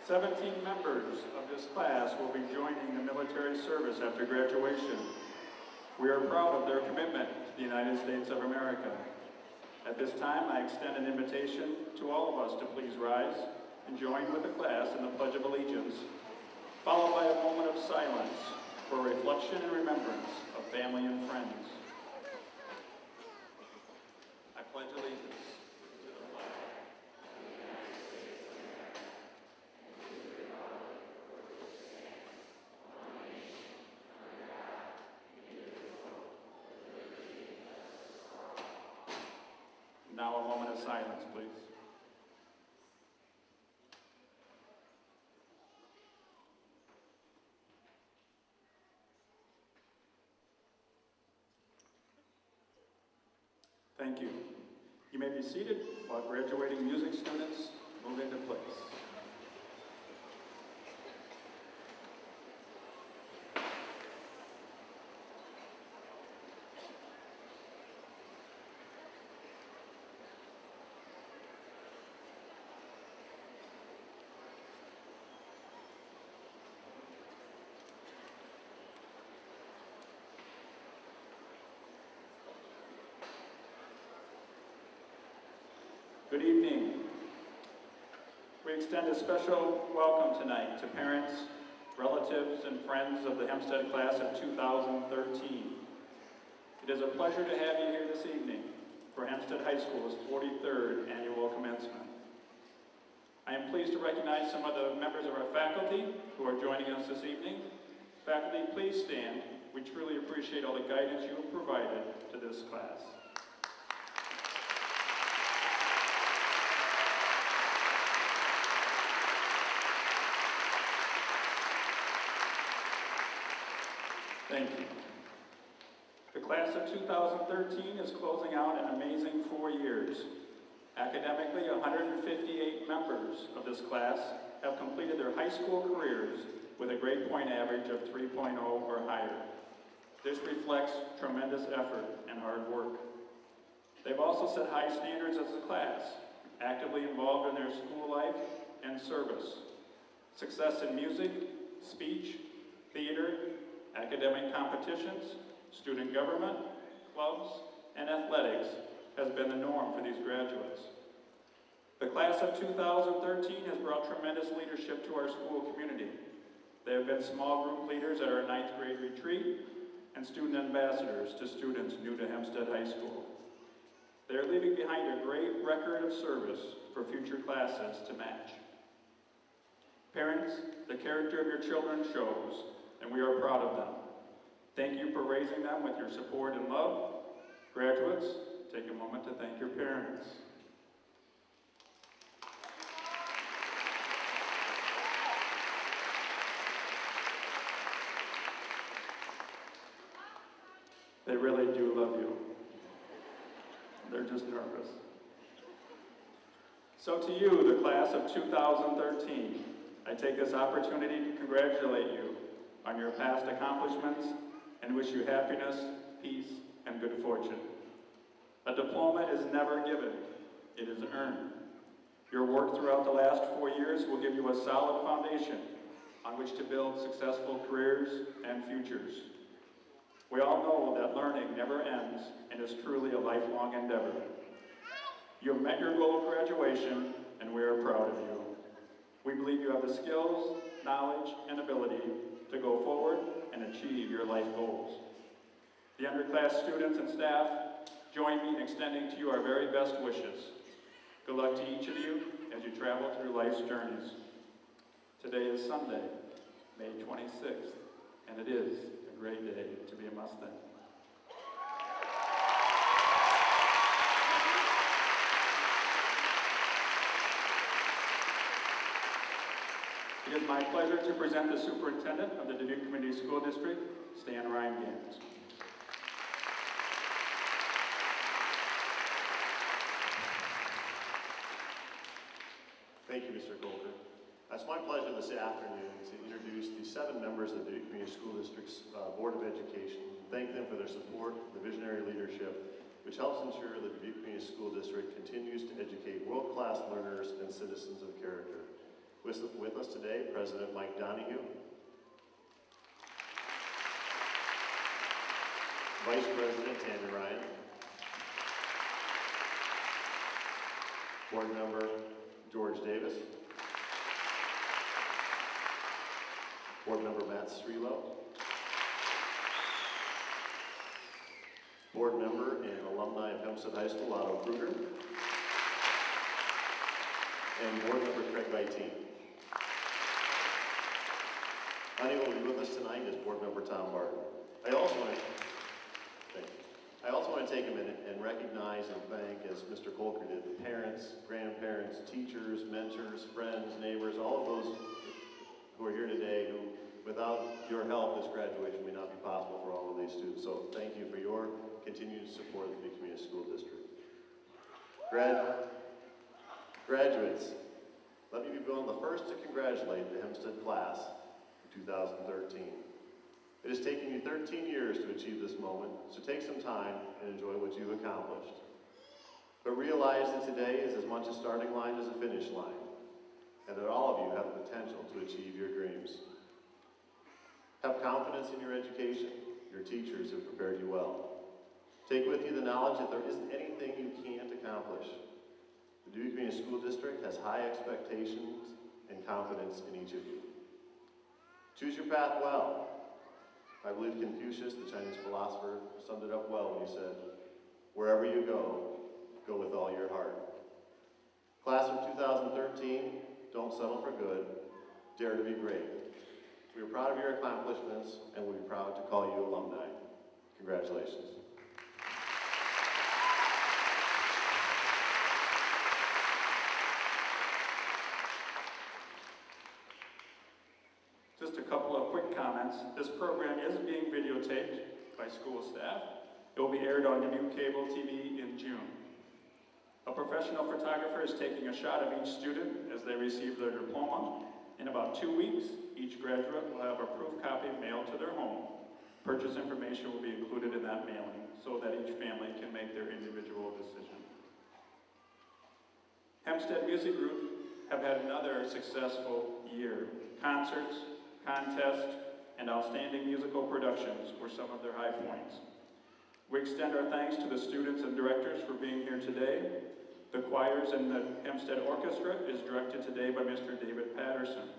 17 members of this class will be joining the military service after graduation. We are proud of their commitment to the United States of America. At this time, I extend an invitation to all of us to please rise and join with the class in the Pledge of Allegiance, followed by a moment of silence for reflection and remembrance of family and friends. I pledge allegiance. Now a moment of silence, please. Thank you. You may be seated while graduating music students move into place. Good evening. We extend a special welcome tonight to parents, relatives, and friends of the Hempstead class of 2013. It is a pleasure to have you here this evening for Hempstead High School's 43rd annual commencement. I am pleased to recognize some of the members of our faculty who are joining us this evening. Faculty, please stand. We truly appreciate all the guidance you have provided to this class. Thank you. The class of 2013 is closing out an amazing 4 years. Academically, 158 members of this class have completed their high school careers with a grade point average of 3.0 or higher. This reflects tremendous effort and hard work. They've also set high standards as a class, actively involved in their school life and service. Success in music, speech, theater, academic competitions, student government, clubs, and athletics has been the norm for these graduates. The class of 2013 has brought tremendous leadership to our school community. They have been small group leaders at our 9th grade retreat and student ambassadors to students new to Hempstead High School. They are leaving behind a great record of service for future classes to match. Parents, the character of your children shows, and we are proud of them. Thank you for raising them with your support and love. Graduates, take a moment to thank your parents. They really do love you. They're just nervous. So to you, the class of 2013, I take this opportunity to congratulate you on your past accomplishments and wish you happiness, peace, and good fortune. A diploma is never given, it is earned. Your work throughout the last 4 years will give you a solid foundation on which to build successful careers and futures. We all know that learning never ends and is truly a lifelong endeavor. You have met your goal of graduation, and we are proud of you. We believe you have the skills, knowledge, and ability to go forward and achieve your life goals. The underclass students and staff join me in extending to you our very best wishes. Good luck to each of you as you travel through life's journeys. Today is Sunday, May 26th, and it is a great day to be a Mustang. It is my pleasure to present the Superintendent of the Dubuque Community School District, Stan Reimgans. Thank you, Mr. Golder. It's my pleasure this afternoon to introduce the 7 members of the Dubuque Community School District's Board of Education. Thank them for their support, the visionary leadership, which helps ensure the Dubuque Community School District continues to educate world-class learners and citizens of character. With us today, President Mike Donahue, Vice President Tammy Ryan, Board Member George Davis, Board Member Matt Strelo, Board Member and Alumni of Hempstead High School, Otto Kruger, and Board Member Craig Vitine. Unable to be with us tonight is Board Member Tom Barton. I also want to take a minute and recognize and thank, as Mr. Colker did, the parents, grandparents, teachers, mentors, friends, neighbors, all of those who are here today who, without your help, this graduation may not be possible for all of these students. So thank you for your continued support of the Peak Community School District. Graduates, let me be one of the first to congratulate the Hempstead class of 2013. It has taken you 13 years to achieve this moment, so take some time and enjoy what you've accomplished. But realize that today is as much a starting line as a finish line, and that all of you have the potential to achieve your dreams. Have confidence in your education. Your teachers have prepared you well. Take with you the knowledge that there isn't anything you can't accomplish. The Dewey Community School District has high expectations and confidence in each of you. Choose your path well. I believe Confucius, the Chinese philosopher, summed it up well when he said, "Wherever you go, go with all your heart." Class of 2013, don't settle for good, dare to be great. We are proud of your accomplishments, and we'll be proud to call you alumni. Congratulations. Just a couple of quick comments. This program is being videotaped by school staff. It will be aired on Dubuque Cable TV in June. A professional photographer is taking a shot of each student as they receive their diploma. In about 2 weeks, each graduate will have a proof copy mailed to their home. Purchase information will be included in that mailing so that each family can make their individual decision. Hempstead Music Group have had another successful year. Concerts, contests, and outstanding musical productions were some of their high points. We extend our thanks to the students and directors for being here today. The choirs and the Hempstead Orchestra is directed today by Mr. David Patterson,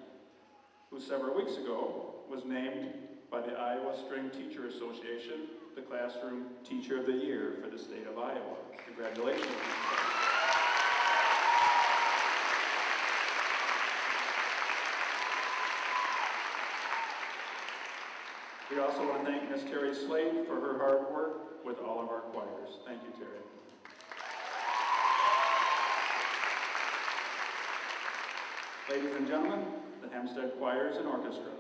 who several weeks ago was named by the Iowa String Teacher Association the Classroom Teacher of the Year for the state of Iowa. Congratulations. We also want to thank Ms. Terry Slade for her hard work with all of our choirs. Thank you, Terry. Ladies and gentlemen, the Hempstead Choirs and Orchestra.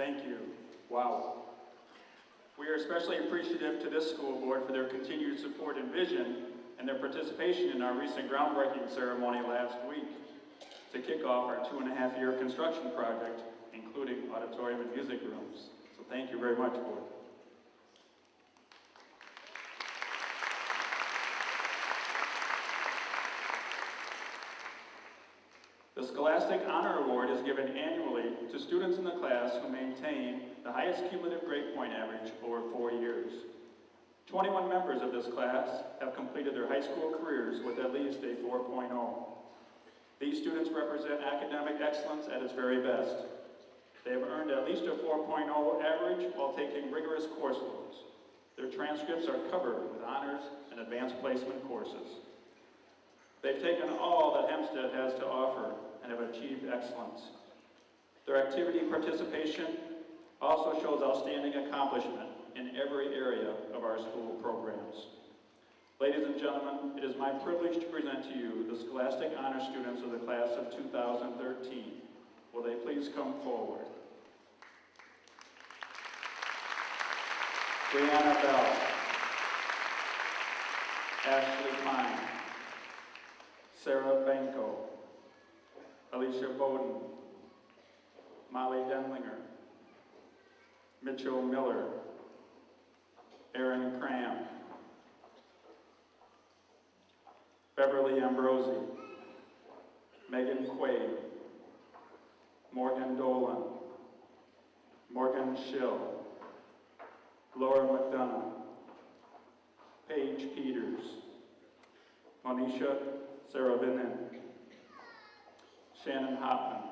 Thank you. Wow. We are especially appreciative to this school board for their continued support and vision and their participation in our recent groundbreaking ceremony last week to kick off our 2.5-year construction project, including auditorium and music rooms. So thank you very much, board. The Scholastic Honor Award is given annually to students in the class who maintain the highest cumulative grade point average over 4 years. 21 members of this class have completed their high school careers with at least a 4.0. These students represent academic excellence at its very best. They have earned at least a 4.0 average while taking rigorous course loads. Their transcripts are covered with honors and advanced placement courses. They've taken all that Hempstead has to offer and have achieved excellence. Their activity participation also shows outstanding accomplishment in every area of our school programs. Ladies and gentlemen, it is my privilege to present to you the Scholastic Honor students of the class of 2013. Will they please come forward? Brianna Bell, Ashley Pine, Sarah Banco, Alicia Bowden, Molly Denlinger, Mitchell Miller, Aaron Cram, Beverly Ambrosi, Megan Quaid, Morgan Dolan, Morgan Schill, Laura McDonough, Paige Peters, Monisha Saravinin, Shannon Hopman,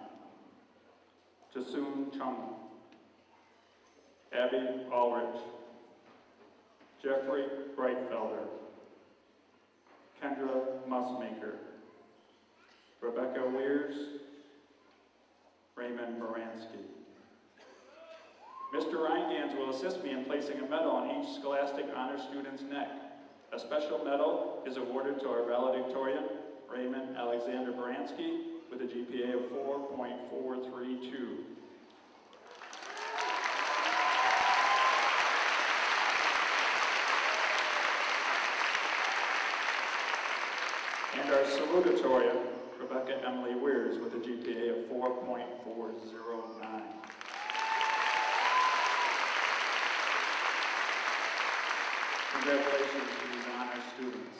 Jasoon Chung, Abby Ulrich, Jeffrey Breitfelder, Kendra Musmaker, Rebecca Weirs, Raymond Moransky. Mr. Reingans will assist me in placing a medal on each Scholastic Honor student's neck. A special medal is awarded to our valedictorian, Raymond Alexander Moransky, with a GPA of 4.432. And our salutatorian, Rebecca Emily Weirs, with a GPA of 4.409. Congratulations to these honor students.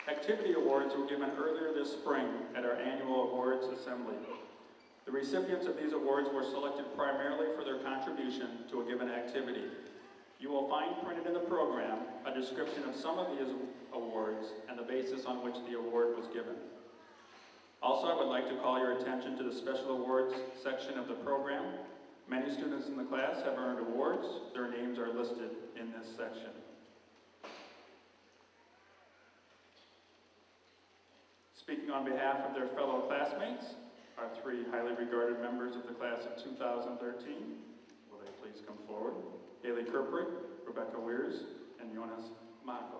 Activity awards were given earlier this spring at our annual awards assembly. The recipients of these awards were selected primarily for their contribution to a given activity. You will find printed in the program a description of some of these awards and the basis on which the award was given. Also, I would like to call your attention to the special awards section of the program. Many students in the class have earned awards. Their names are listed in this section. Speaking on behalf of their fellow classmates, our three highly regarded members of the class of 2013. Will they please come forward? Haley Kirprick, Rebecca Weirs, and Jonas Mako.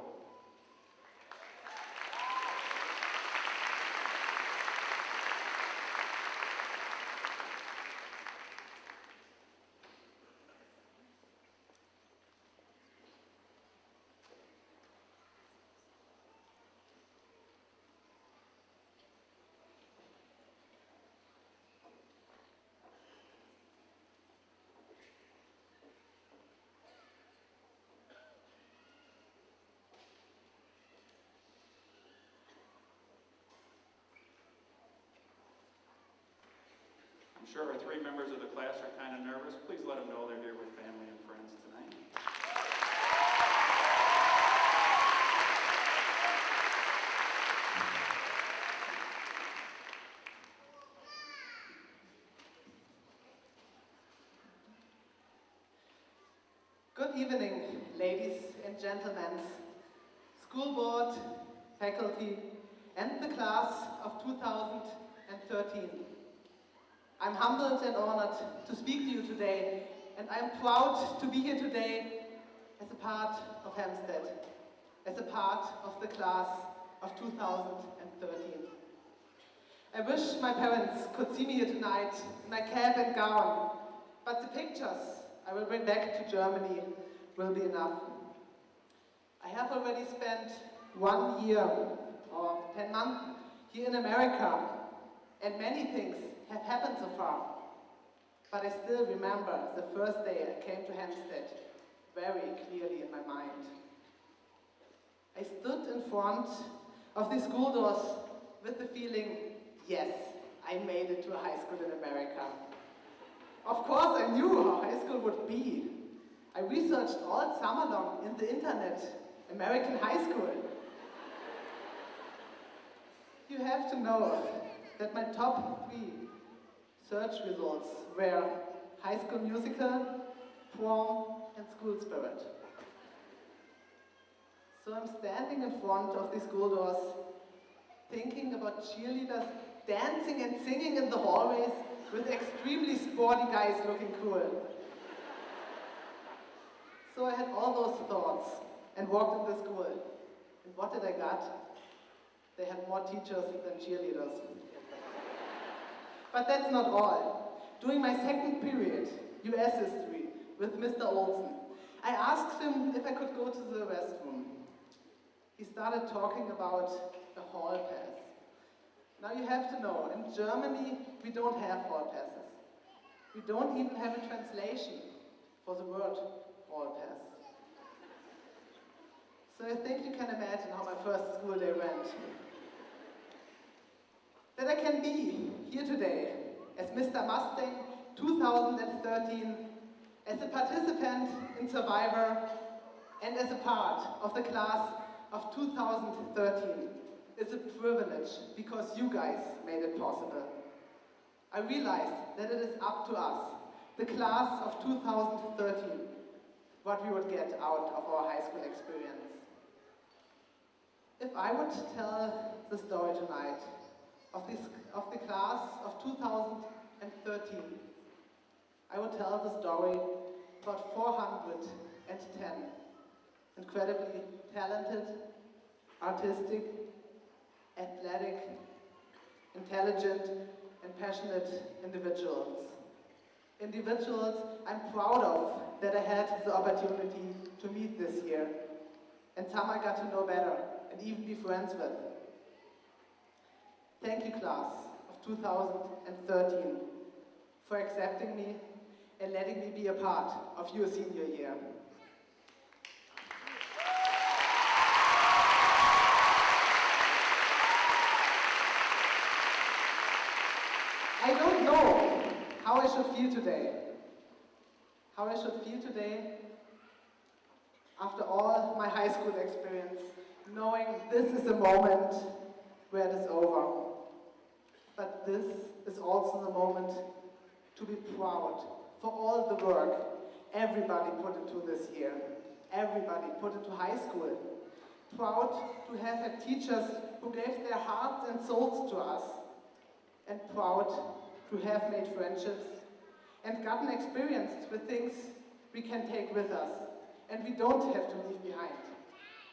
I'm sure our three members of the class are kind of nervous. Please let them know they're here with family and friends tonight. Good evening, ladies and gentlemen, school board, faculty, and the class of 2013. I'm humbled and honored to speak to you today, and I'm proud to be here today as a part of Hempstead, as a part of the class of 2013. I wish my parents could see me here tonight in my cap and gown, but the pictures I will bring back to Germany will be enough. I have already spent 1 year or 10 months here in America, and many things have happened so far. But I still remember the first day I came to Hempstead very clearly in my mind. I stood in front of the school doors with the feeling, yes, I made it to a high school in America. Of course, I knew how high school would be. I researched all summer long in the internet, American high school. You have to know that my top 3 search results were High School Musical, Prom, and School Spirit. So I'm standing in front of the school doors, thinking about cheerleaders dancing and singing in the hallways with extremely sporty guys looking cool. So I had all those thoughts and walked into school. And what did I get? They had more teachers than cheerleaders. But that's not all. During my second period, US history, with Mr. Olsen, I asked him if I could go to the restroom. He started talking about a hall pass. Now you have to know, in Germany, we don't have hall passes. We don't even have a translation for the word hall pass. So I think you can imagine how my first school day went. That I can be here today as Mr. Mustang 2013, as a participant in Survivor, and as a part of the class of 2013 is a privilege because you guys made it possible. I realize that it is up to us, the class of 2013, what we would get out of our high school experience. If I would tell the story tonight of the class of 2013, I would tell the story about 410 incredibly talented, artistic, athletic, intelligent, and passionate individuals. Individuals I'm proud of that I had the opportunity to meet this year, and some I got to know better and even be friends with. Thank you, class of 2013, for accepting me and letting me be a part of your senior year. I don't know how I should feel today. How I should feel today after all my high school experience, knowing this is a moment where it is over. But this is also the moment to be proud for all the work everybody put into this year. Everybody put into high school. Proud to have had teachers who gave their hearts and souls to us. And proud to have made friendships and gotten experienced with things we can take with us and we don't have to leave behind.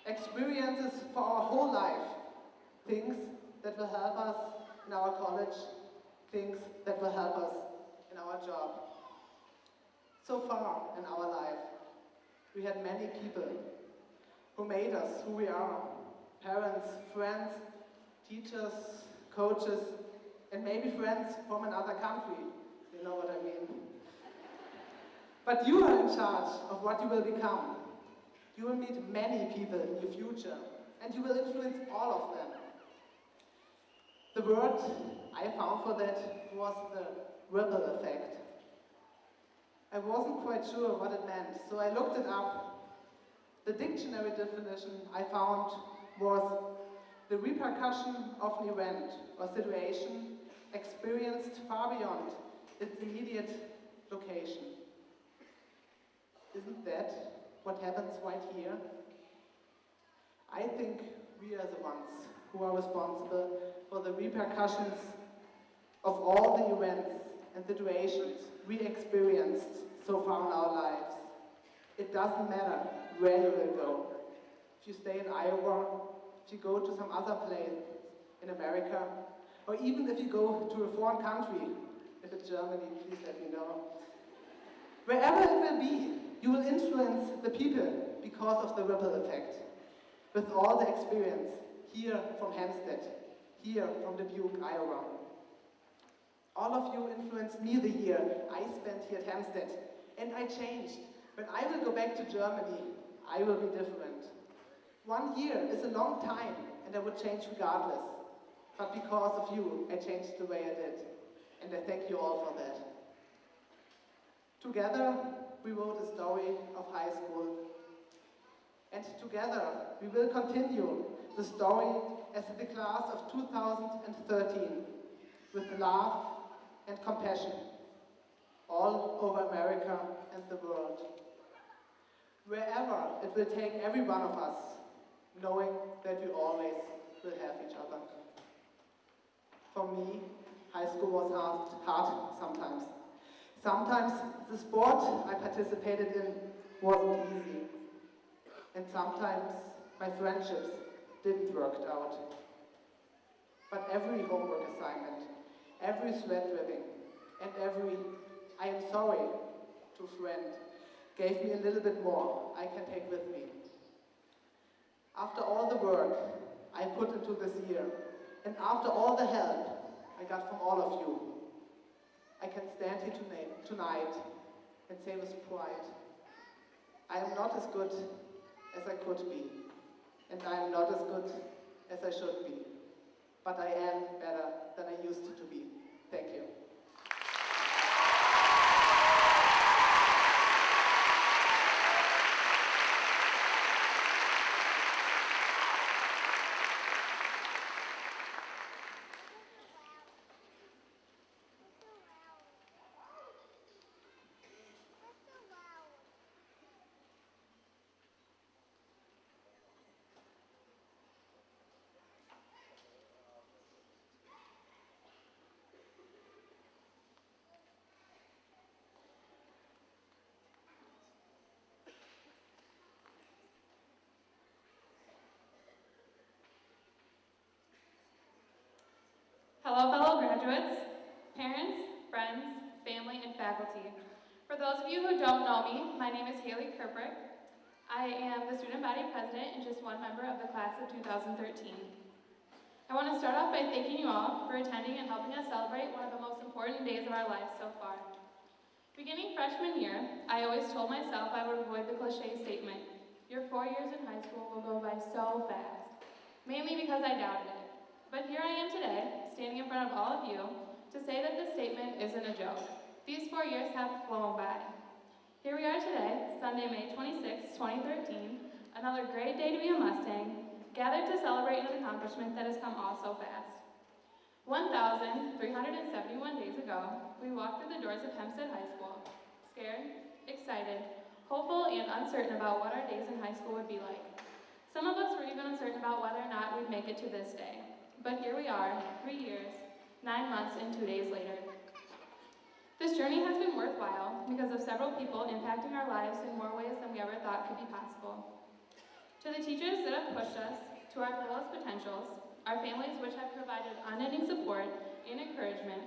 Experiences for our whole life. Things that will help us in our college, things that will help us in our job. So far in our life, we had many people who made us who we are. Parents, friends, teachers, coaches, and maybe friends from another country. You know what I mean. But you are in charge of what you will become. You will meet many people in your future, and you will influence all of them. The word I found for that was the ripple effect. I wasn't quite sure what it meant, so I looked it up. The dictionary definition I found was the repercussion of an event or situation experienced far beyond its immediate location. Isn't that what happens right here? I think we are the ones who are responsible for the repercussions of all the events and situations we experienced so far in our lives. It doesn't matter where you will go. If you stay in Iowa, if you go to some other place in America, or even if you go to a foreign country, if it's Germany, please let me know. Wherever it will be, you will influence the people because of the ripple effect. With all the experience here from Hempstead, here from Dubuque, Iowa. All of you influenced me the year I spent here at Hempstead, and I changed. When I will go back to Germany, I will be different. 1 year is a long time, and I would change regardless. But because of you, I changed the way I did. And I thank you all for that. Together, we wrote a story of high school. And together, we will continue the story as the class of 2013 with love and compassion all over America and the world. Wherever it will take every one of us, knowing that we always will have each other. For me, high school was hard sometimes. Sometimes the sport I participated in wasn't easy. And sometimes my friendships didn't work out. But every homework assignment, every sweat dripping, and every I am sorry to friend gave me a little bit more I can take with me. After all the work I put into this year, and after all the help I got from all of you, I can stand here tonight and say with pride, I am not as good as I could be, and I am not as good as I should be, but I am better than I used to be. Thank you. Hello, fellow graduates, parents, friends, family, and faculty. For those of you who don't know me, my name is Haley Kerbrick. I am the student body president and just one member of the class of 2013. I want to start off by thanking you all for attending and helping us celebrate one of the most important days of our lives so far. Beginning freshman year, I always told myself I would avoid the cliche statement, your 4 years in high school will go by so fast, mainly because I doubted it. But here I am today, standing in front of all of you, to say that this statement isn't a joke. These 4 years have flown by. Here we are today, Sunday, May 26, 2013, another great day to be a Mustang, gathered to celebrate an accomplishment that has come all so fast. 1,371 days ago, we walked through the doors of Hempstead High School, scared, excited, hopeful, and uncertain about what our days in high school would be like. Some of us were even uncertain about whether or not we'd make it to this day. But here we are, 3 years, 9 months, and 2 days later. This journey has been worthwhile because of several people impacting our lives in more ways than we ever thought could be possible. To the teachers that have pushed us to our fullest potentials, our families which have provided unending support and encouragement,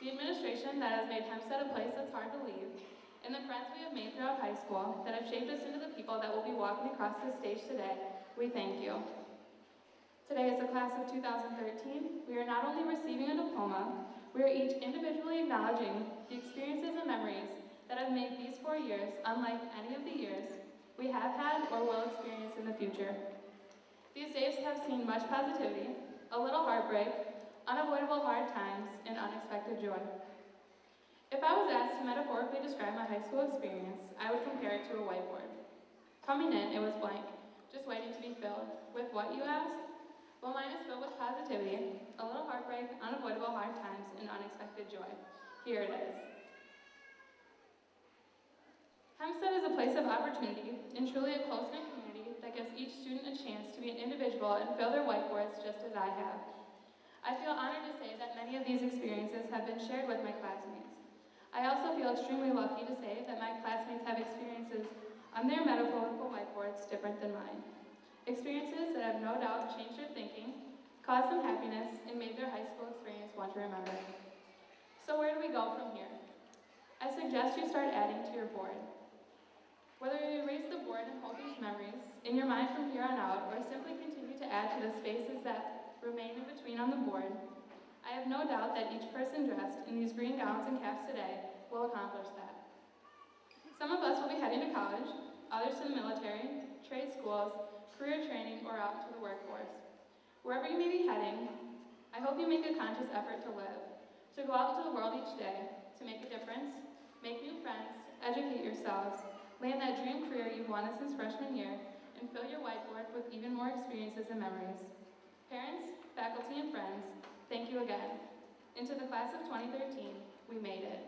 the administration that has made Hempstead a place that's hard to leave, and the friends we have made throughout high school that have shaped us into the people that will be walking across this stage today, we thank you. Today, as the class of 2013, we are not only receiving a diploma, we are each individually acknowledging the experiences and memories that have made these 4 years unlike any of the years we have had or will experience in the future. These days have seen much positivity, a little heartbreak, unavoidable hard times, and unexpected joy. If I was asked to metaphorically describe my high school experience, I would compare it to a whiteboard. Coming in, it was blank, just waiting to be filled. With what, you ask? Well, mine is filled with positivity, a little heartbreak, unavoidable hard times, and unexpected joy. Here it is. Hempstead is a place of opportunity and truly a close-knit community that gives each student a chance to be an individual and fill their whiteboards just as I have. I feel honored to say that many of these experiences have been shared with my classmates. I also feel extremely lucky to say that my classmates have experiences on their metaphorical whiteboards different than mine. Experiences that have no doubt changed their thinking, caused them happiness, and made their high school experience one to remember. So where do we go from here? I suggest you start adding to your board. Whether you erase the board and hold these memories in your mind from here on out, or simply continue to add to the spaces that remain in between on the board, I have no doubt that each person dressed in these green gowns and caps today will accomplish that. Some of us will be heading to college, others to the military, trade schools, career training, or out into the workforce. Wherever you may be heading, I hope you make a conscious effort to live, to go out into the world each day, to make a difference, make new friends, educate yourselves, land that dream career you've wanted since freshman year, and fill your whiteboard with even more experiences and memories. Parents, faculty, and friends, thank you again. And to the class of 2013, we made it.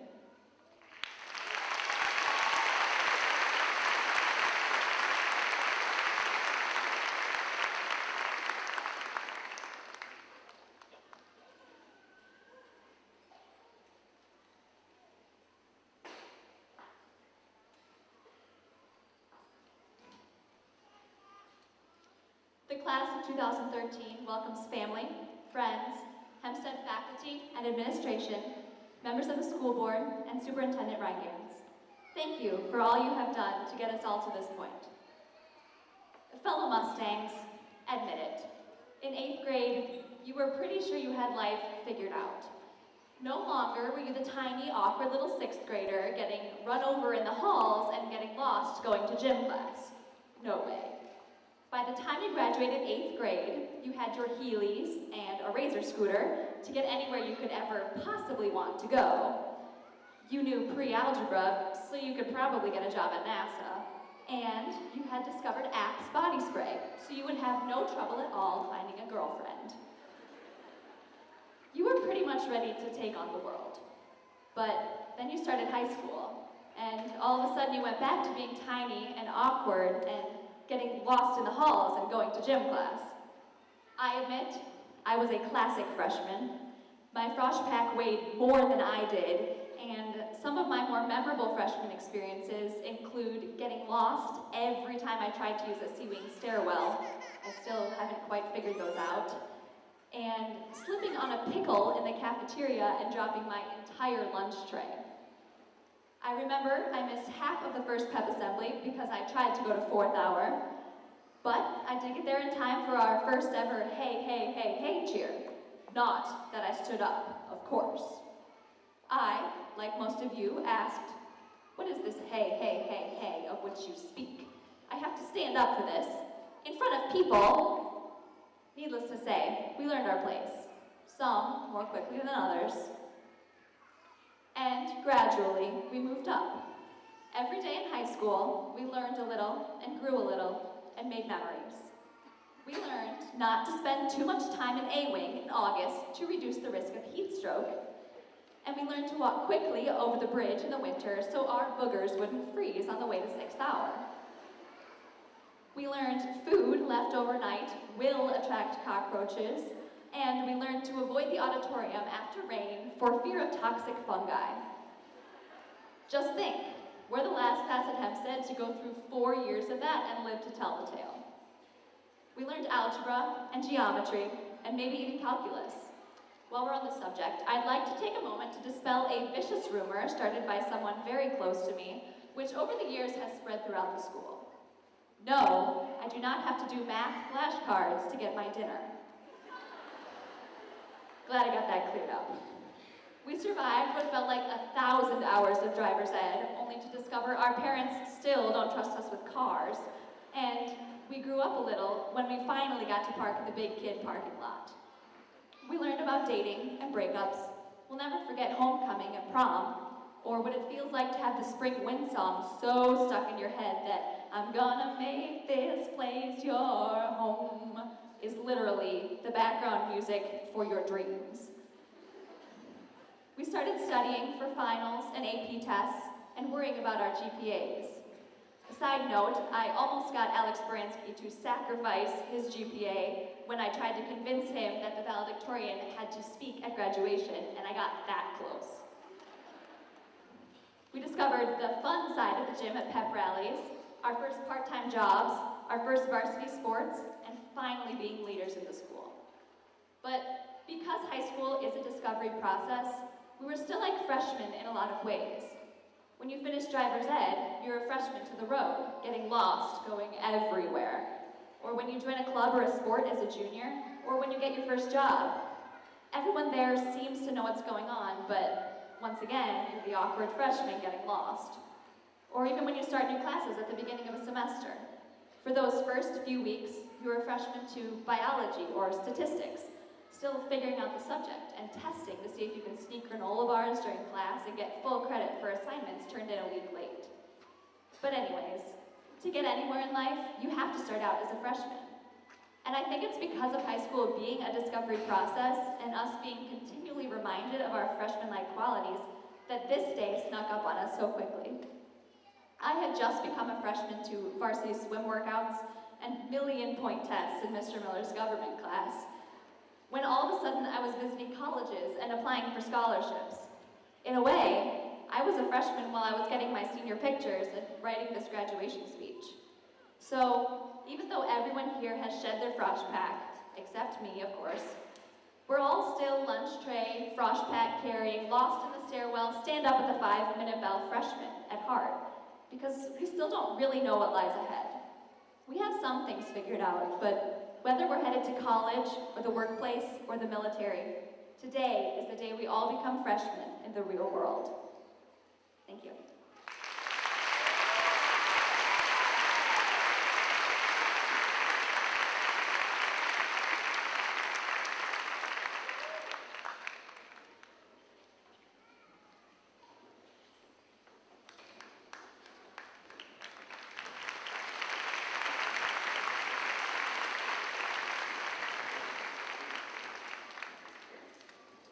The class of 2013 welcomes family, friends, Hempstead faculty and administration, members of the school board, and Superintendent Reigans. Thank you for all you have done to get us all to this point. Fellow Mustangs, admit it. In 8th grade, you were pretty sure you had life figured out. No longer were you the tiny, awkward little 6th grader getting run over in the halls and getting lost going to gym class. No way. By the time you graduated 8th grade, you had your Heelys and a Razor scooter to get anywhere you could ever possibly want to go. You knew pre-algebra, so you could probably get a job at NASA. And you had discovered Axe body spray, so you would have no trouble at all finding a girlfriend. You were pretty much ready to take on the world. But then you started high school, and all of a sudden you went back to being tiny and awkward and getting lost in the halls and going to gym class. I admit, I was a classic freshman. My frosh pack weighed more than I did, and some of my more memorable freshman experiences include getting lost every time I tried to use a C-wing stairwell. I still haven't quite figured those out. And slipping on a pickle in the cafeteria and dropping my entire lunch tray. I remember I missed half of the first pep assembly because I tried to go to 4th hour, but I did get there in time for our first ever hey, hey, hey, hey cheer. Not that I stood up, of course. I, like most of you, asked, what is this hey, hey, hey, hey of which you speak? I have to stand up for this. In front of people. Needless to say, we learned our place. Some more quickly than others. And gradually, we moved up. Every day in high school, we learned a little and grew a little and made memories. We learned not to spend too much time in A-Wing in August to reduce the risk of heat stroke. And we learned to walk quickly over the bridge in the winter so our boogers wouldn't freeze on the way to 6th hour. We learned food left overnight will attract cockroaches, and we learned to avoid the auditorium after rain for fear of toxic fungi. Just think, we're the last class at Hempstead to go through 4 years of that and live to tell the tale. We learned algebra and geometry, and maybe even calculus. While we're on the subject, I'd like to take a moment to dispel a vicious rumor started by someone very close to me, which over the years has spread throughout the school. No, I do not have to do math flashcards to get my dinner. Glad I got that cleared up. We survived what felt like 1,000 hours of driver's ed, only to discover our parents still don't trust us with cars, and we grew up a little when we finally got to park in the big kid parking lot. We learned about dating and breakups. We'll never forget homecoming and prom, or what it feels like to have the spring wind song so stuck in your head that I'm gonna make this place your home is literally the background music for your dreams. We started studying for finals and AP tests and worrying about our GPAs. A side note, I almost got Alex Baranski to sacrifice his GPA when I tried to convince him that the valedictorian had to speak at graduation, and I got that close. We discovered the fun side of the gym at pep rallies, our first part-time jobs, our first varsity sports, and finally being leaders in the school. But because high school is a discovery process, we were still like freshmen in a lot of ways. When you finish driver's ed, you're a freshman to the road, getting lost, going everywhere. Or when you join a club or a sport as a junior, or when you get your first job. Everyone there seems to know what's going on, but once again, you're the awkward freshman getting lost. Or even when you start new classes at the beginning of a semester. For those first few weeks, you're a freshman to biology or statistics, still figuring out the subject and testing to see if you can sneak granola bars during class and get full credit for assignments turned in a week late. But anyways, to get anywhere in life, you have to start out as a freshman. And I think it's because of high school being a discovery process and us being continually reminded of our freshman-like qualities that this day snuck up on us so quickly. I had just become a freshman to varsity swim workouts and million-point tests in Mr. Miller's government class, when all of a sudden I was visiting colleges and applying for scholarships. In a way, I was a freshman while I was getting my senior pictures and writing this graduation speech. So, even though everyone here has shed their frosh pack, except me, of course, we're all still lunch tray, frosh pack carrying, lost in the stairwell, stand up at the 5-minute bell freshmen at heart, because we still don't really know what lies ahead. We have some things figured out, but whether we're headed to college, or the workplace, or the military, today is the day we all become freshmen in the real world. Thank you.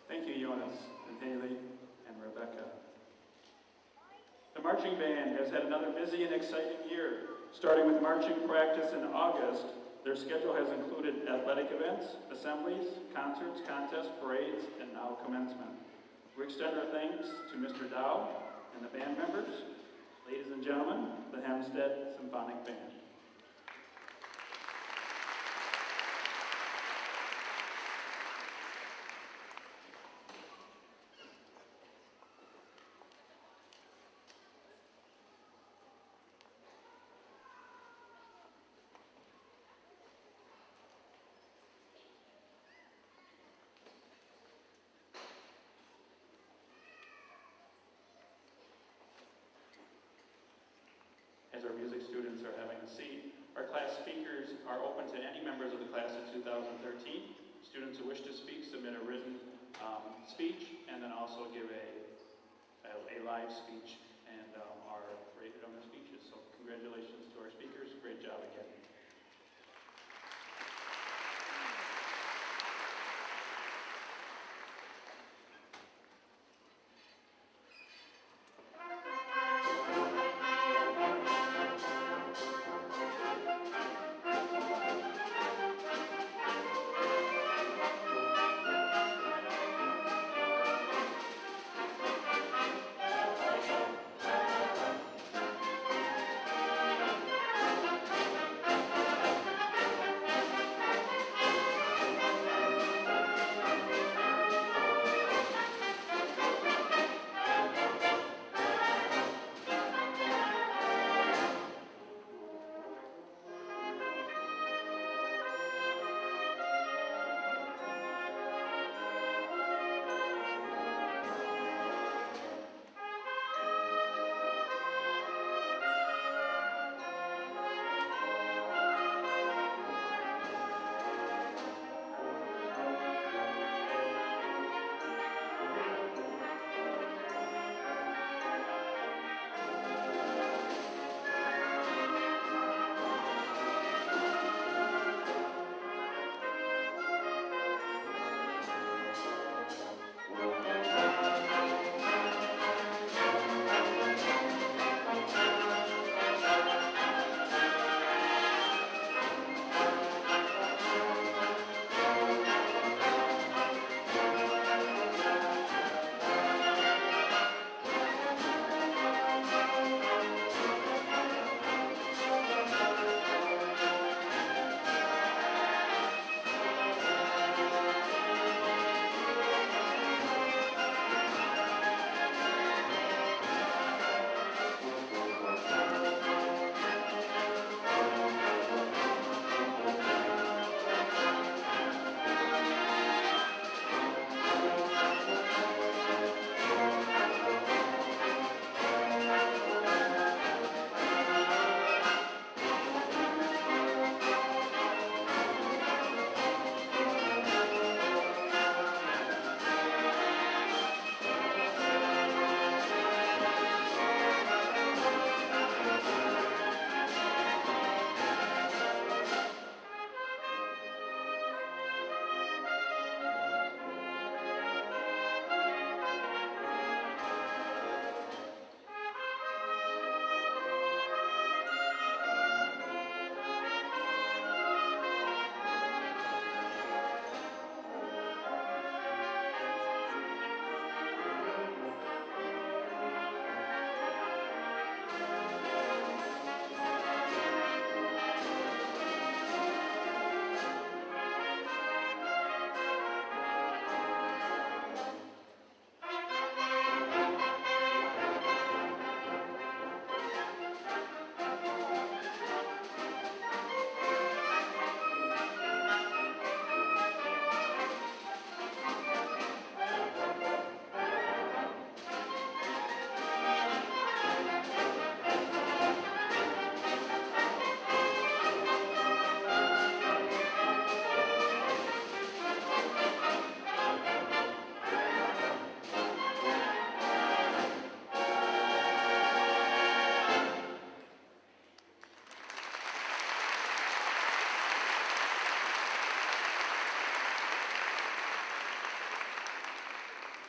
Thank you, Jonas and Haley and Rebecca. The marching band has had another busy and exciting year. Starting with marching practice in August, their schedule has included athletic events, assemblies, concerts, contests, parades, and now commencement. We extend our thanks to Mr. Dow and the band members. Ladies and gentlemen, the Hempstead Symphonic Band. As our music students are having a seat, our class speakers are open to any members of the class of 2013. Students who wish to speak submit a written speech and then also give a live speech and are rated on their speeches. So congratulations to our speakers. Great job again.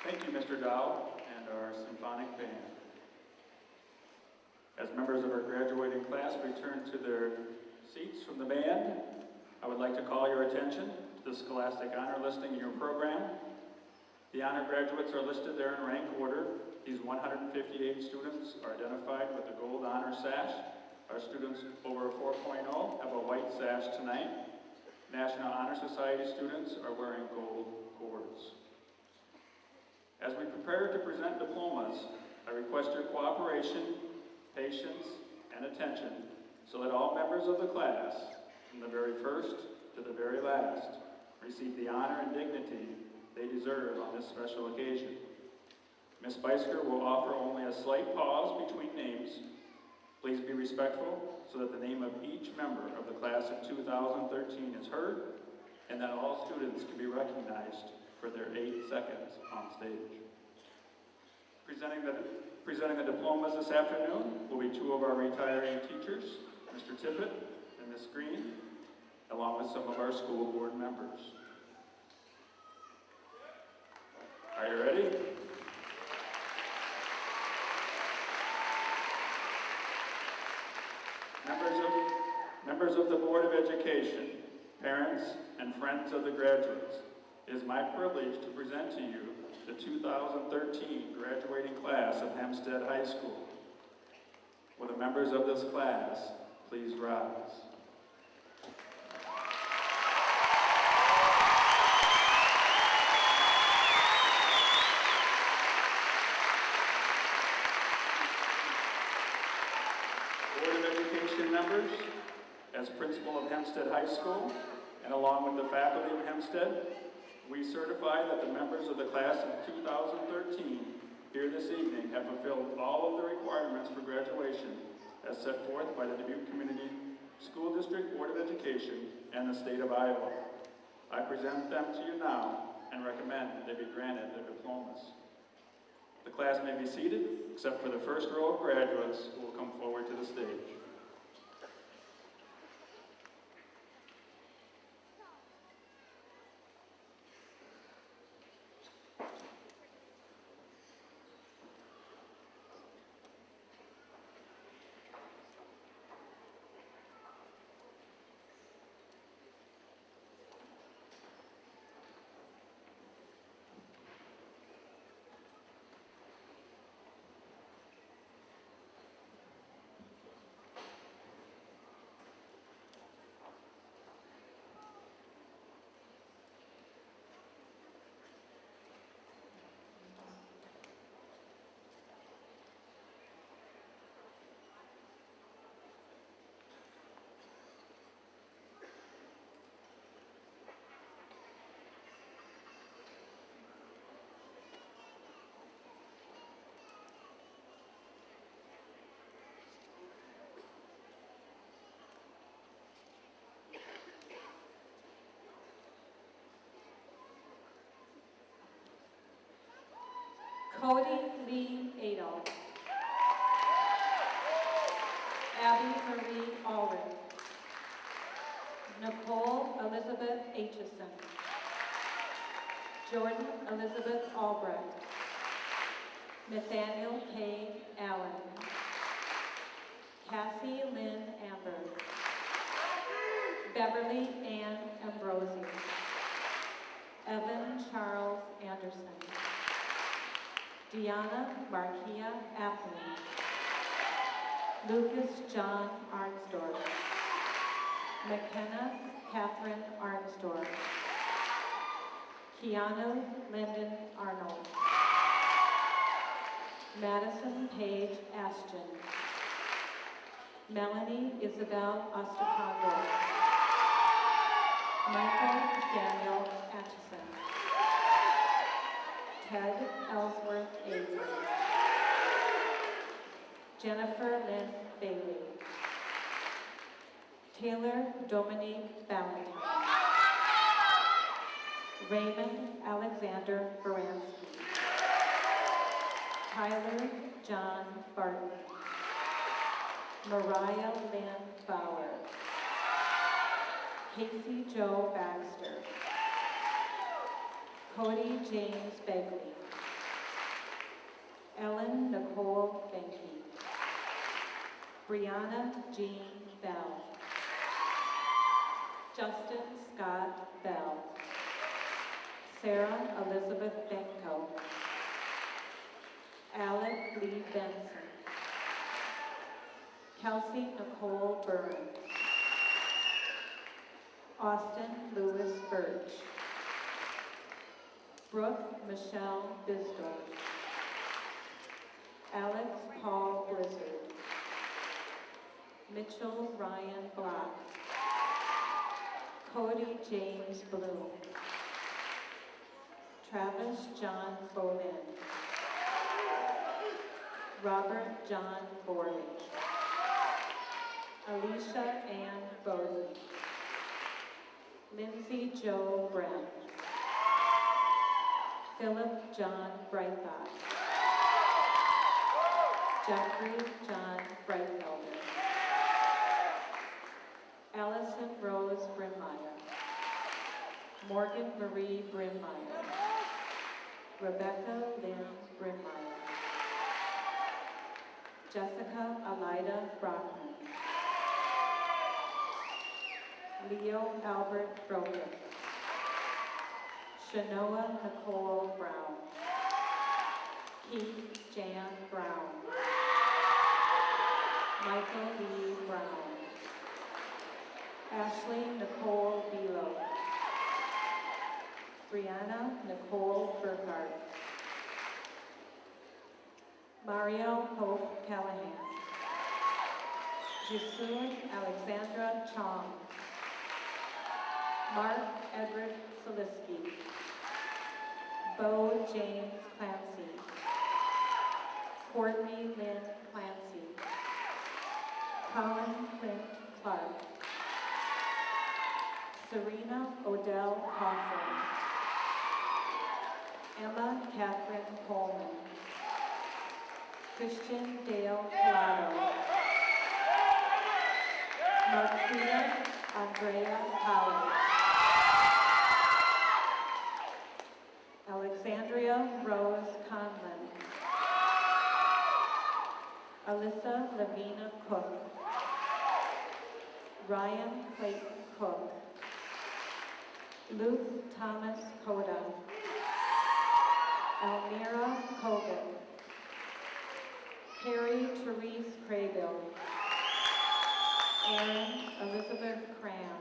Thank you, Mr. Dow, and our symphonic band. As members of our graduating class return to their seats from the band, I would like to call your attention to the Scholastic Honor listing in your program. The honor graduates are listed there in rank order. These 158 students are identified with the gold honor sash. Our students over 4.0 have a white sash tonight. National Honor Society students are wearing gold cords. As we prepare to present diplomas, I request your cooperation, patience, and attention so that all members of the class, from the very first to the very last, receive the honor and dignity they deserve on this special occasion. Ms. Beisker will offer only a slight pause between names. Please be respectful so that the name of each member of the class of 2013 is heard and that all students can be recognized for their 8 seconds on stage. Presenting the diplomas this afternoon will be two of our retiring teachers, Mr. Tippett and Ms. Green, along with some of our school board members. Are you ready? Members of the Board of Education, parents, and friends of the graduates, it is my privilege to present to you the 2013 graduating class of Hempstead High School. Will the members of this class please rise? Board of Education members, as principal of Hempstead High School, and along with the faculty of Hempstead, we certify that the members of the class of 2013 here this evening have fulfilled all of the requirements for graduation as set forth by the Dubuque Community School District Board of Education and the state of Iowa. I present them to you now and recommend that they be granted their diplomas. The class may be seated, except for the first row of graduates who will come forward to the stage. Cody Lee Adolph. Abby Marie Ulrich. Nicole Elizabeth Aitchison. Jordan Elizabeth Albrecht. Nathaniel K. Allen. Cassie Lynn Amber. Beverly Ann Ambrosi. Evan Charles Anderson. Deanna Markia Appling. Lucas John Arnsdorf. McKenna Catherine Arnsdorf. Keanu Lyndon Arnold. Madison Paige Ashton. Melanie Isabel Ostacondo. Michael Daniel Atchison. Ted Ellsworth Aiken. Jennifer Lynn Bailey. Taylor Dominique Valentine. Raymond Alexander Baranski. Tyler John Barton. Mariah Lynn Bauer. Casey Joe Baxter. Cody James Begley. Ellen Nicole Benke. Brianna Jean Bell. Justin Scott Bell. Sarah Elizabeth Benko. Alec Lee Benson. Kelsey Nicole Burns. Austin Lewis Birch. Brooke Michelle Bisdorf. Alex Paul Blizzard. Mitchell Ryan Block. Cody James Bloom. Travis John Bolin. Robert John Borley. Alicia Ann Bowden. Lindsay Joe Brown. Philip John Breitbach. Jeffrey John Breitfelder. Allison Rose Brimmeyer. Morgan Marie Brimmeyer. Rebecca Lynn Brimmeyer. Jessica Alida Brockman. Leo Albert Brogan. Shanoa Nicole Brown. Keith Jan Brown. Michael Lee Brown. Ashley Nicole Bilo. Brianna Nicole Burkhart. Mario Hope Callahan. Jisun Alexandra Chong. Mark Edward Soliski. Bo James Clancy. Courtney Lynn Clancy. Colin Clint Clark. Serena Odell Coughlin. Emma Catherine Coleman. Christian Dale Collado. Marquita Andrea Howard. Alexandria Rose Conlon. Alyssa Lavina Cook. Ryan Clayton Cook. Luke Thomas Coda. Almira Kogan. Carrie Therese Craybill. Erin Elizabeth Cram.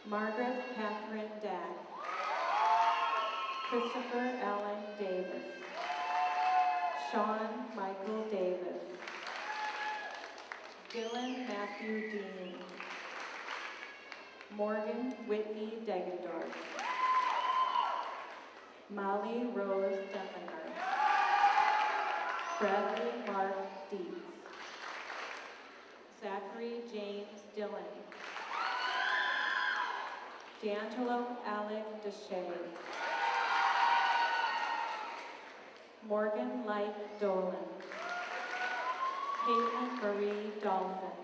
Margaret Catherine Dack. Christopher Allen Davis. Sean Michael Davis. Dylan Matthew Dean. Morgan Whitney Degendorf. Molly Rose Denlinger. Bradley Mark Dietz. Zachary James Dillon. D'Angelo Alec Deshay. Morgan Light Dolan. Caitlin Marie Dolphin.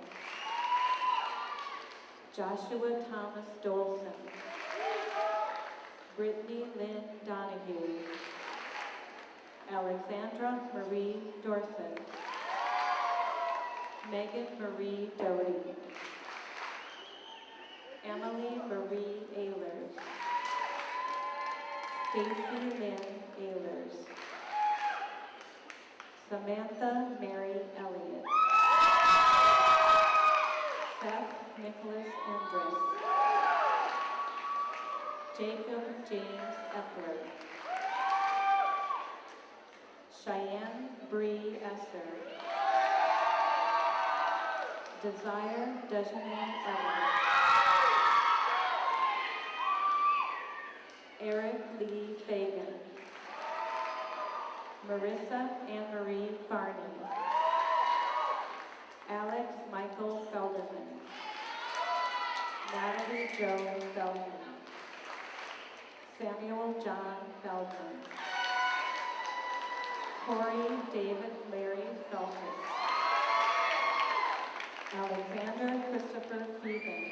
Joshua Thomas Dolson. Brittany Lynn Donahue. Alexandra Marie Dorset. Megan Marie Doty. Emily Marie Ehlers. Stacy Lynn Ehlers. Samantha Mary Elliott. Seth Nicholas Andrus. Jacob James Epler. Cheyenne Bree Esser. Desire Dejanay Everett. Eric Lee Fagan. Marissa Anne-Marie Farney. Alex Michael Felderman. Natalie Jo Feldman. Samuel John Feldman. Corey David Larry Felton. Alexander Christopher Phoeben.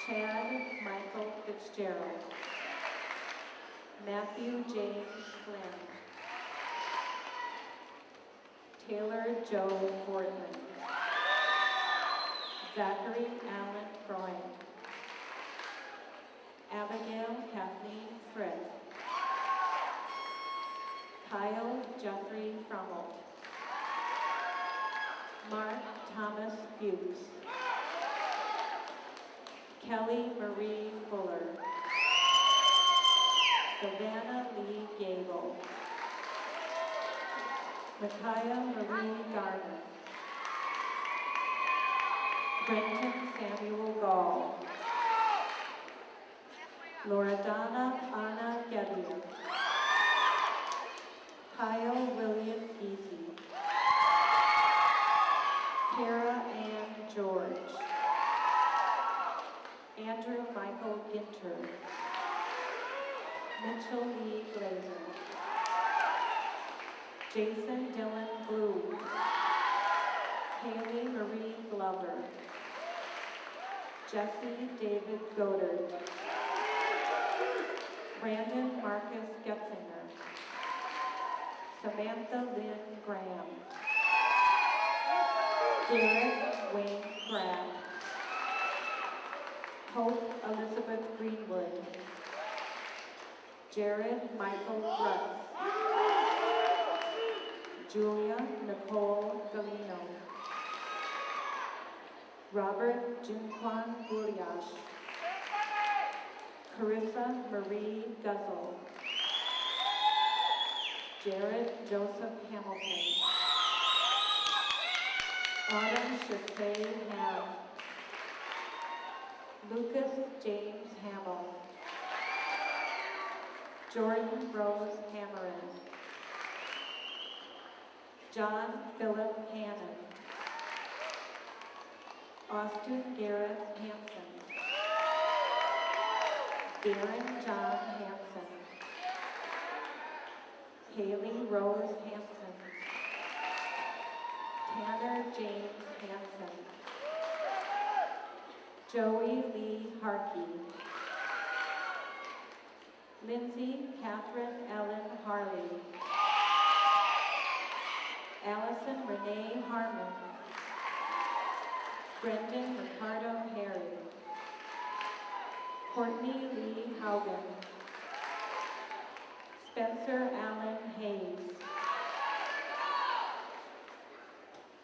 Chad Michael Fitzgerald. Matthew James Flynn. Taylor Joe Fordman. Zachary Allen Freund. Abigail Kathleen Fritz. Kyle Jeffrey Frummel. Mark Thomas Fuchs. Kelly Marie Fuller. Savannah Lee Gable. Micaiah Marie Garner. Brenton Samuel Gall. Loredana Anna Gebbia. Kyle William Easy. Kara Ann George. Andrew Michael Ginter. Mitchell Lee Glazer. Jason Dylan Blue, Haley Marie Glover, Jesse David Goddard, Brandon Marcus Getzinger, Samantha Lynn Graham, Derek Wayne Pratt, Hope Elizabeth Greenwood, Jared Michael Brutz, Julia Nicole Galino, Robert Junquan Buliash, Carissa Marie Guzzle, Jared Joseph Hamilton, Autumn Shafay Ham, Lucas James Hamill, Jordan Rose Hammerin, John Philip Hannon, Austin Garrett Hansen, Darren John Hansen, Haley Rose Hansen, Tanner James Hansen, Joey Lee Harkey, Lindsay Catherine Ellen Harley, Allison Renee Harmon, Brendan Ricardo Harry, Courtney Lee Haugen, Spencer Allen Hayes,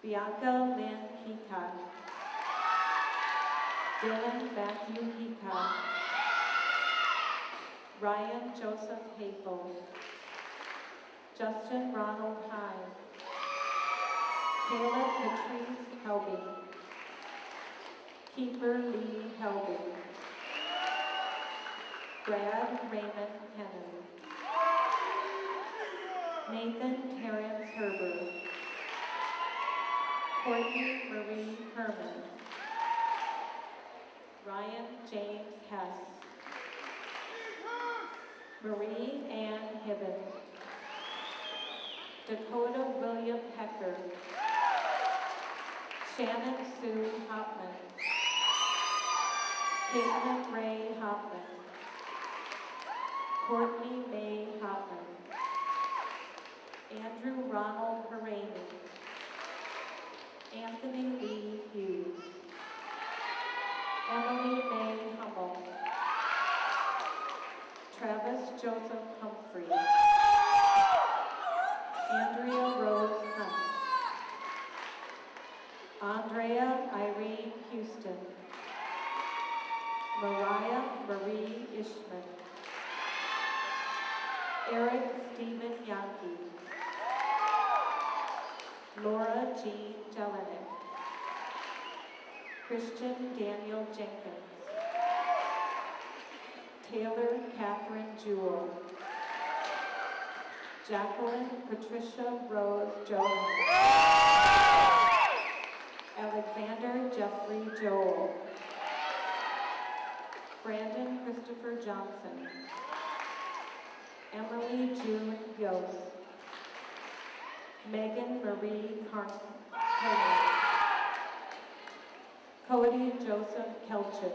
Bianca Lynn Heacock, Dylan Matthew Heacock, Ryan Joseph Hafel, Justin Ronald Hine, Caleb Patrice Helbing, Kiefer Lee Helbing, Brad Raymond Hennon, Nathan Terrence Herbert, Courtney Marie Herman, Ryan James Hess, Marie Ann Hibben, Dakota William Hecker, Shannon Sue Hopman, Caitlin Ray Hopman, Courtney May Hopman, Andrew Ronald Harani, Anthony Lee Hughes, Emily May Hummel, Travis Joseph Humphrey, Andrea Rose Hunt, Andrea Irene Houston, Mariah Marie Ishman, Eric Stephen Yankee, Laura Jean Jelinek, Christian Daniel Jenkins, Taylor Catherine Jewell, Jacqueline Patricia Rose Jones, Alexander Jeffrey Joel, Brandon Christopher Johnson, Emily June Yost, Megan Marie Carson, Cody Joseph Kelchin,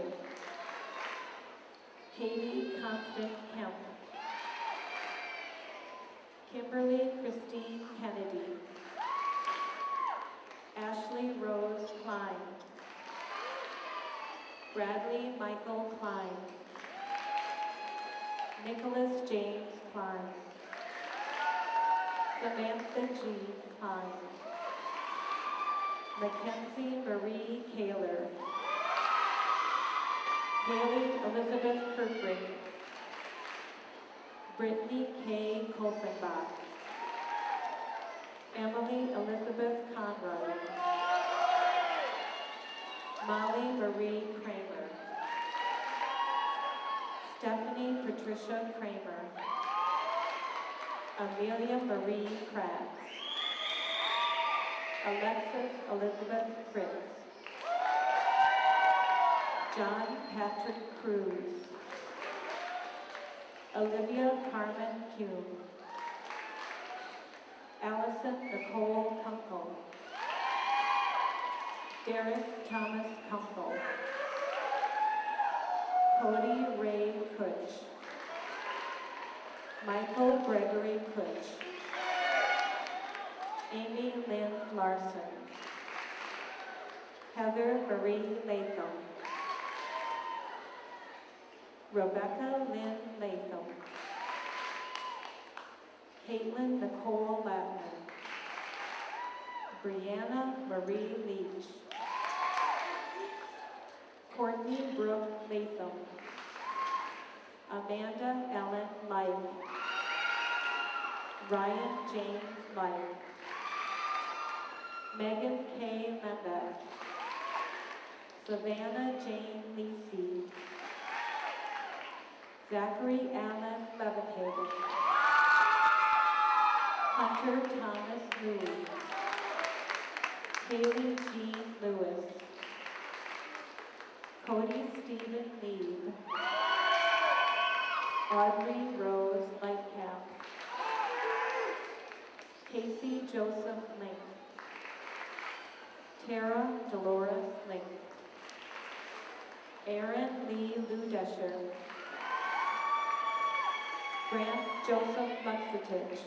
Katie Constant Kemp, Kimberly Christine Kennedy, Ashley Rose Klein, Bradley Michael Klein, Nicholas James Klein, Samantha G. Klein, Mackenzie Marie Kaler, Haley Elizabeth Kirkbrink, Brittany K. Kolfenbach, Emily Elizabeth Conrad, Molly Marie Kramer, Stephanie Patricia Kramer, Amelia Marie Kratz, Alexis Elizabeth Fritz, John Patrick Cruz, Olivia Carmen Kuhn, Allison Nicole Kunkel. Derek Thomas Kunkel. Cody Ray Kutch. Michael Gregory Kutch. Amy Lynn Larson. Heather Marie Latham. Rebecca Lynn Latham. Caitlin Nicole Latner. Brianna Marie Leach. Courtney Brooke Latham. Amanda Ellen Light. Ryan James Light. Megan K. Mendez. Savannah Jane Lisi. Zachary Allen Levenhagen. Hunter Thomas Louis. Haley Jean Lewis. Cody Stephen Lieb. Audrey Rose Lightcap. Casey Joseph Link. Tara Dolores Link. Aaron Lee Ludesher. Grant Joseph Luxetich.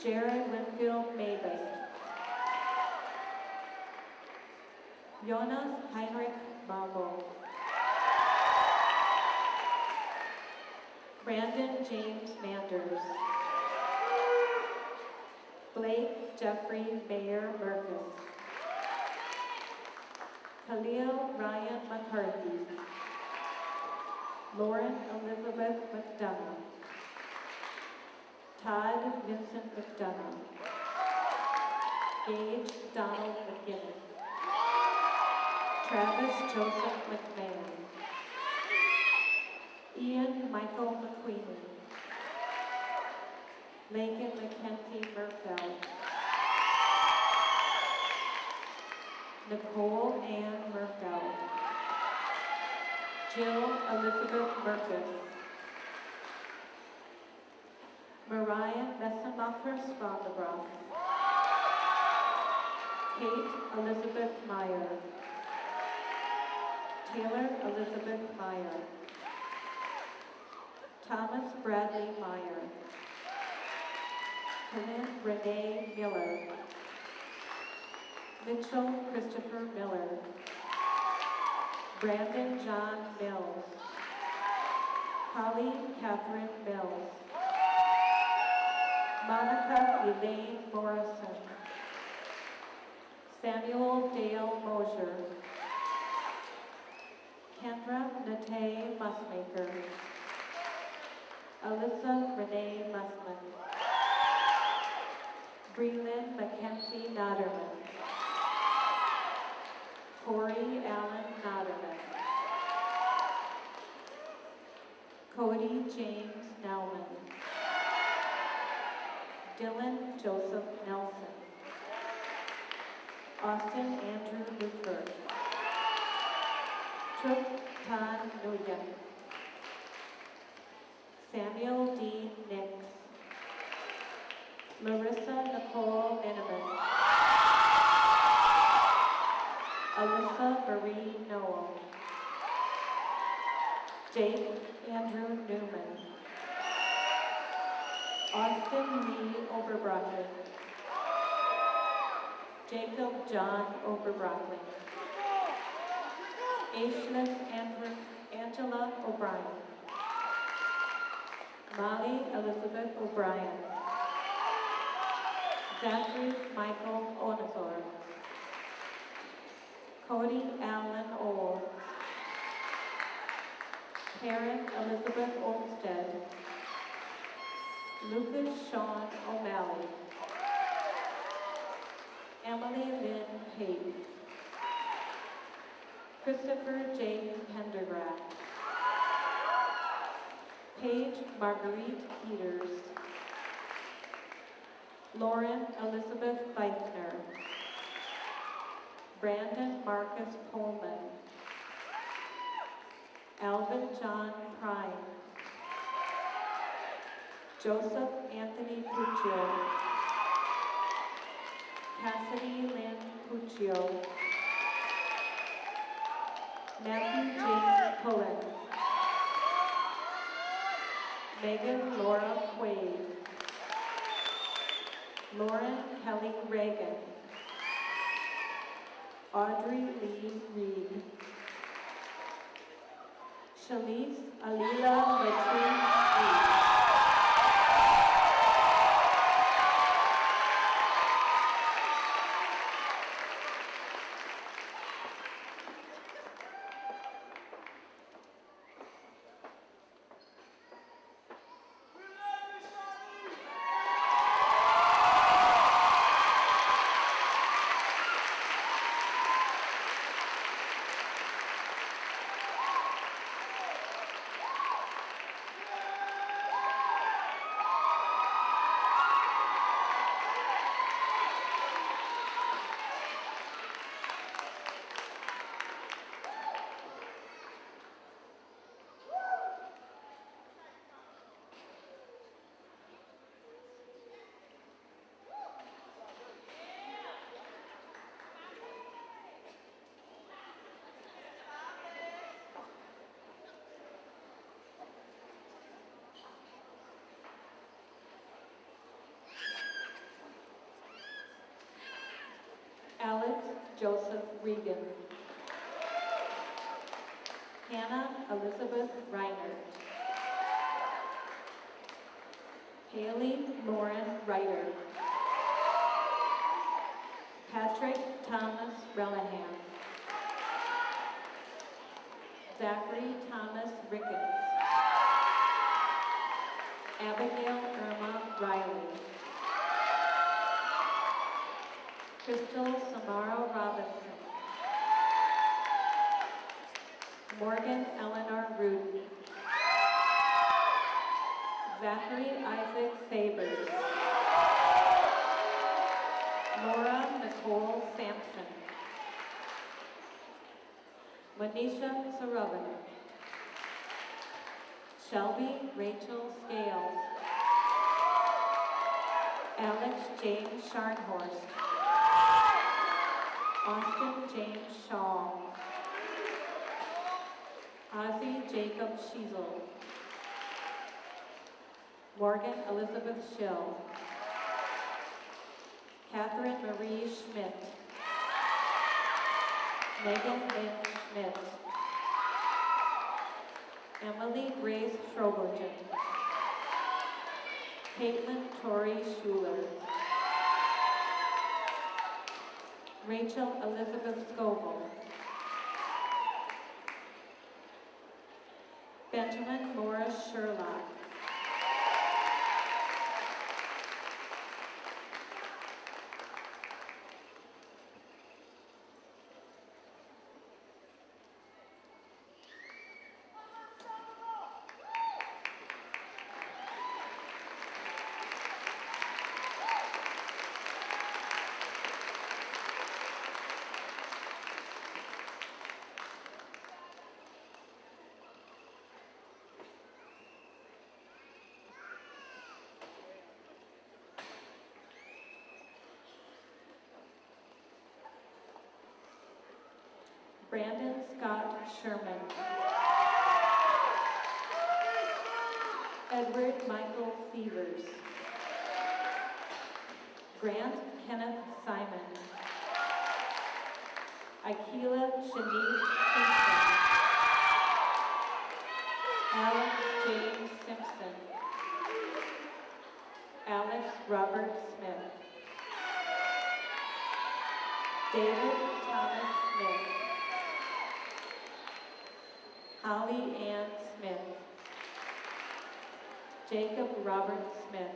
Jared Winfield Mavis. Jonas Heinrich Marble. Brandon James Manders. Blake Jeffrey Mayer Merkus. Khalil Ryan McCarthy. Lauren Elizabeth McDonough. Todd Vincent McDonough. Gage Donald McGinnis. Travis Joseph McMahon. Ian Michael McQueen. Megan Mackenzie Murfeld. Nicole Ann Murfeld. Jill Elizabeth Murkus. Mariah Messenmacher Spondebroff. Kate Elizabeth Meyer. Taylor Elizabeth Meyer. Thomas Bradley Meyer. Corinne Renee Miller. Mitchell Christopher Miller. Brandon John Mills. Holly Catherine Mills. Monica Elaine Morrison. Samuel Dale Mosier. Kendra Nate Musmaker. Alyssa Renee Musman. Breland Mackenzie Notterman. Corey Allen Notterman. Cody James Nauman. Dylan Joseph Nelson. Austin Andrew Luther. Trip Todd Nguyen. Samuel D. Nix. Larissa Nicole Miniman. Alyssa Marie Noel. Jake Andrew Newman. Austin Lee Oberbrocken. Jacob John Oberbrocken. Aishless Angela O'Brien. Molly Elizabeth O'Brien. Zachary Michael Onathor. Cody Allen Old. Karen Elizabeth Olmsted. Lucas Sean O'Malley. Emily Lynn Hayden. Christopher J. Pendergraft. Paige Marguerite Peters. Lauren Elizabeth Feithner. Brandon Marcus Pullman. Alvin John Prime. Joseph Anthony Puccio, Cassidy Lynn Puccio, Matthew James Pullen, Megan Laura Quaid, Lauren Kelly Reagan, Audrey Lee Reed, Shalise Alila Latrine Reed, Alex Joseph Regan, Hannah Elizabeth Reinert, Haley Lauren Reiter, Patrick Thomas Relihan, Zachary Thomas Ricketts, Abigail Irma Riley, Crystal Samara Robinson, Morgan Eleanor Rudin, Zachary Isaac Sabers, Laura Nicole Sampson, Manisha Saravan, Shelby Rachel Scales, Alex James Scharnhorst, Austin James Shaw, Ozzie Jacob Schiesel, Morgan Elizabeth Schill, Catherine Marie Schmidt, Megan Lynn Schmidt, Emily Grace Schrobergen, Caitlin Tori Schuler, Rachel Elizabeth Scoville, Benjamin Morris Sherlock, Brandon Scott Sherman, Edward Michael Severs, Grant Kenneth Simon, Akila Shanice Simpson, Alex James Simpson, Alex Robert Smith, David Thomas Smith, Holly Ann Smith, Jacob Robert Smith,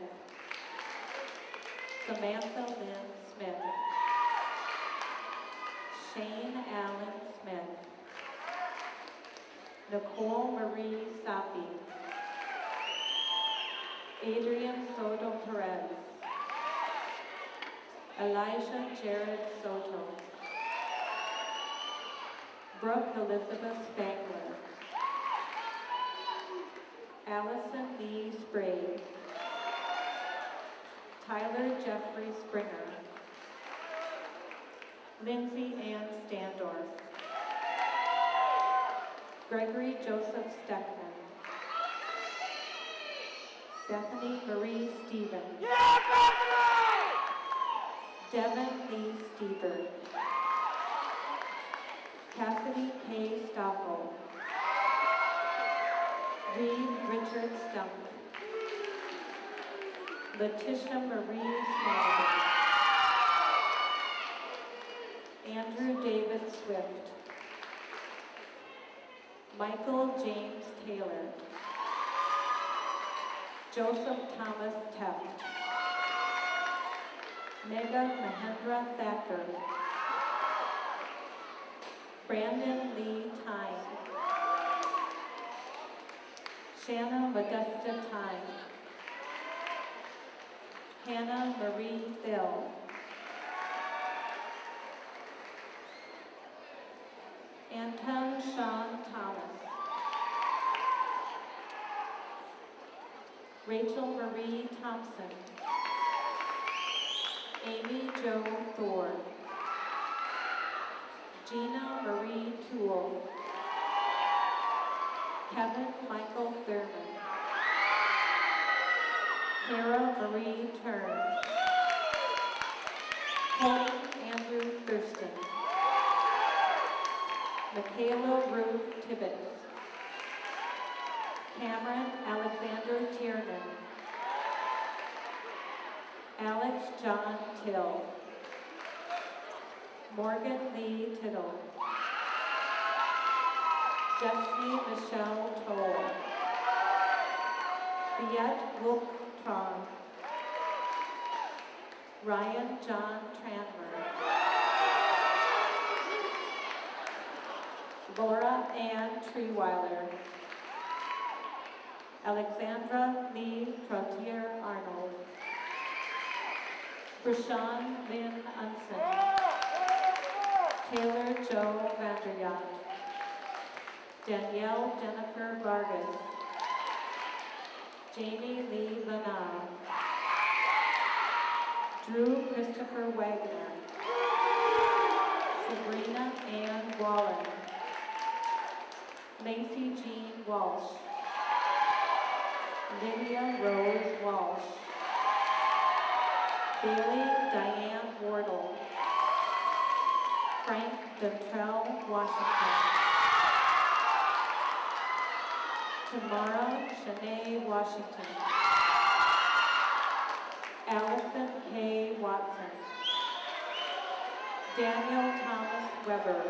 Samantha Lynn Smith, Shane Allen Smith, Nicole Marie Sapi, Adrian Soto Perez, Elijah Jared Soto, Brooke Elizabeth Spangler, Allison Lee Sprague, Tyler Jeffrey Springer. Lindsay Ann Standorf. Gregory Joseph Steckman. Bethany Marie Stevens. Devin Lee Stever. Cassidy K. Stoffel. Reed Richard Stump. Letitia Marie Smallman. Andrew David Swift. Michael James Taylor. Joseph Thomas Teft. Mega Mahendra Thacker. Brandon Lee Tyne. Shanna Modesta Tyne. Hannah Marie Thill. Anton Sean Thomas. Rachel Marie Thompson. Amy Jo Thor. Gina Marie Toole. Kevin Michael Thurman. Kara Marie Turn. Colton Andrew Thurston. Michaela Ruth Tibbetts. Cameron Alexander Tiernan. Alex John Till. Morgan Lee Tittle. Destiny Michelle Toll. Viet Wolf Tron. Ryan John Tranmer. Laura Ann Treeweiler. Alexandra Lee Trottier Arnold. Rashawn Lynn Unson. Taylor Joe Vanderyacht. Danielle Jennifer Vargas. Jamie Lee Lanard. Drew Christopher Wagner. Sabrina Ann Wallen. Lacey Jean Walsh. Lydia Rose Walsh. Bailey Diane Wardle. Frank Dentrell Washington. Tamara Shanae Washington. Allison K. Watson. Daniel Thomas Weber.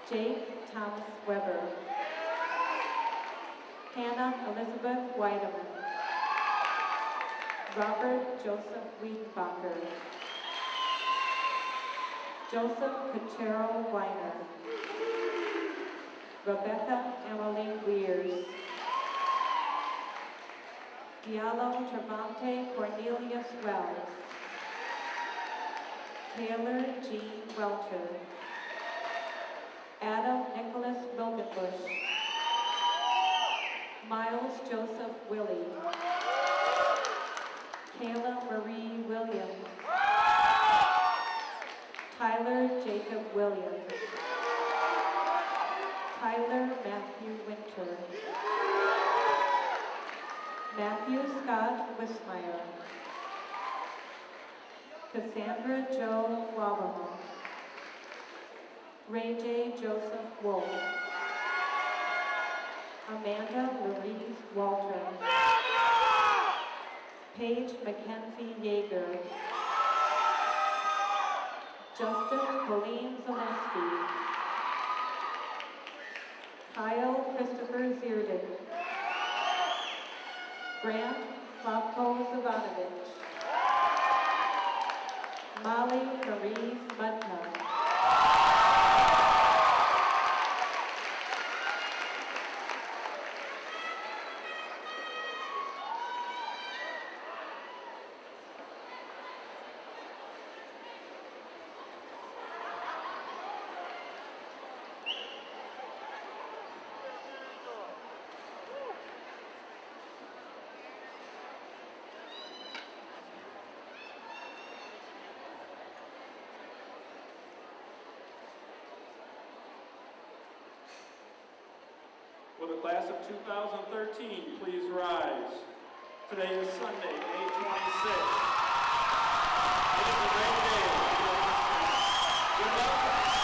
Jake Thomas Weber. Hannah Elizabeth Weideman. Robert Joseph Wiedbacher. Joseph Cachero Weiner. Rebecca Emily Weers. Diallo Trevante Cornelius Wells. Taylor Jean Welcher. Adam Nicholas Milkenbush. Miles Joseph Willie. Kayla Marie Williams. Tyler Jacob Williams. Tyler Matthew Winter. Matthew Scott Wismeyer. Cassandra Jo Wabaha. Ray J. Joseph Wolf. Amanda Louise Walter. Paige Mackenzie Yeager. Justice Colleen Zaleski. Kyle Christopher Zierden. Grant Slavko Zavanovich. Molly Marie Mudka. Will the class of 2013 please rise? Today is Sunday, May 26th. It is a great day. Good luck.